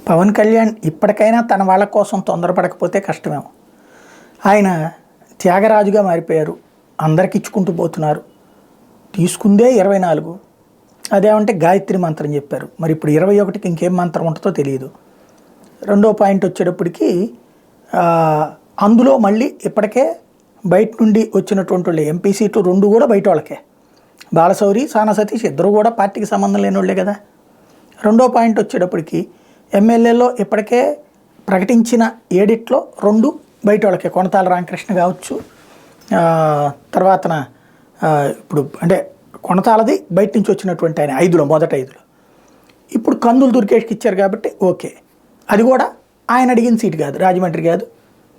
పవన్ కళ్యాణ్ ఇప్పటికైనా తన వాళ్ళ కోసం తొందరపడకపోతే కష్టమేమో. ఆయన త్యాగరాజుగా మారిపోయారు, అందరికి ఇచ్చుకుంటూ పోతున్నారు. తీసుకుందే 24, అదేమంటే గాయత్రి మంత్రం చెప్పారు. మరి ఇప్పుడు 21కి ఇంకేం మంత్రం ఉంటుందో తెలియదు. రెండో పాయింట్ వచ్చేటప్పటికి అందులో మళ్ళీ ఇప్పటికే బయట నుండి వచ్చినటువంటి వాళ్ళు ఎంపీ సీట్లు 2 కూడా బయట వాళ్ళకే. బాలశౌరి, సానా సతీష్ ఇద్దరు కూడా పార్టీకి సంబంధం లేని వాళ్ళే కదా. రెండో పాయింట్ వచ్చేటప్పటికి ఎమ్మెల్యేలో ఇప్పటికే ప్రకటించిన 7 2 బయట వాళ్ళకే. కొనతాల రామకృష్ణ కావచ్చు, తర్వాతన ఇప్పుడు అంటే కొనతాలది బయట నుంచి వచ్చినటువంటి ఆయన 5లో మొదటి 5లో. ఇప్పుడు కందులు దుర్గేష్కి ఇచ్చారు కాబట్టి ఓకే, అది కూడా ఆయన అడిగిన సీటు కాదు, రాజమండ్రి కాదు,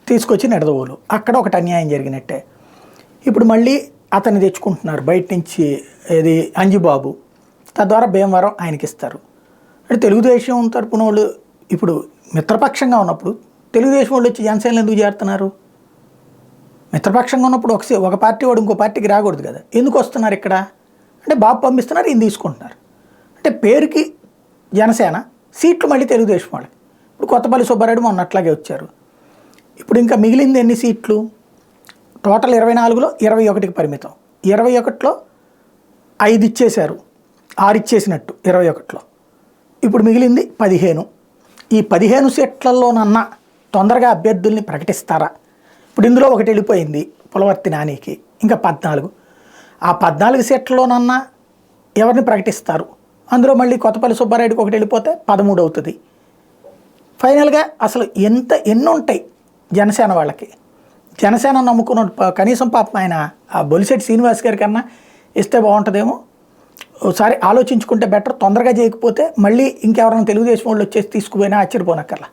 తీసుకొచ్చి నిడదవోలు, అక్కడ ఒకటి అన్యాయం జరిగినట్టే. ఇప్పుడు మళ్ళీ అతన్ని తెచ్చుకుంటున్నారు బయట నుంచి, ఏది అంజిబాబు, తద్వారా భీమవరం ఆయనకి ఇస్తారు. అంటే తెలుగుదేశం తరపున వాళ్ళు ఇప్పుడు మిత్రపక్షంగా ఉన్నప్పుడు తెలుగుదేశం వాళ్ళు వచ్చి జనసేనలు ఎందుకు చేరుతున్నారు? మిత్రపక్షంగా ఉన్నప్పుడు ఒక పార్టీ వాడు ఇంకో పార్టీకి రాకూడదు కదా, ఎందుకు వస్తున్నారు ఇక్కడ అంటే బాబు పంపిస్తున్నారు, ఈయన తీసుకుంటున్నారు. అంటే పేరుకి జనసేన, సీట్లు మళ్ళీ తెలుగుదేశం వాళ్ళకి. ఇప్పుడు కొత్తపల్లి సుబ్బారెడ్డి మొన్న అట్లాగే వచ్చారు. ఇప్పుడు ఇంకా మిగిలింది ఎన్ని సీట్లు? టోటల్ 24లో 21కి పరిమితం. 21లో 5 ఇచ్చేశారు, 6 ఇచ్చేసినట్టు 21లో. ఇప్పుడు మిగిలింది 15. ఈ 15 సీట్లలోనన్నా తొందరగా అభ్యర్థుల్ని ప్రకటిస్తారా? ఇప్పుడు ఇందులో ఒకటి వెళ్ళిపోయింది పులవర్తి నానికి, ఇంకా 14. ఆ 14 సీట్లలోనన్నా ఎవరిని ప్రకటిస్తారు? అందులో మళ్ళీ కొత్తపల్లి సుబ్బారెడ్డికి ఒకటి వెళ్ళిపోతే 13 అవుతుంది. ఫైనల్గా అసలు ఎన్ని ఉంటాయి జనసేన వాళ్ళకి? జనసేన నమ్ముకున్న కనీసం పాపం ఆయన ఆ బొలిశెట్టి శ్రీనివాస్ గారి కన్నా ఇస్తే బాగుంటుందేమో. ఒకసారి ఆలోచించుకుంటే బెటర్. తొందరగా చేయకపోతే మళ్ళీ ఇంకెవరైనా తెలుగుదేశం వాళ్ళు వచ్చేసి తీసుకుపోయినా ఆశ్చర్యపోనక్కర్లా.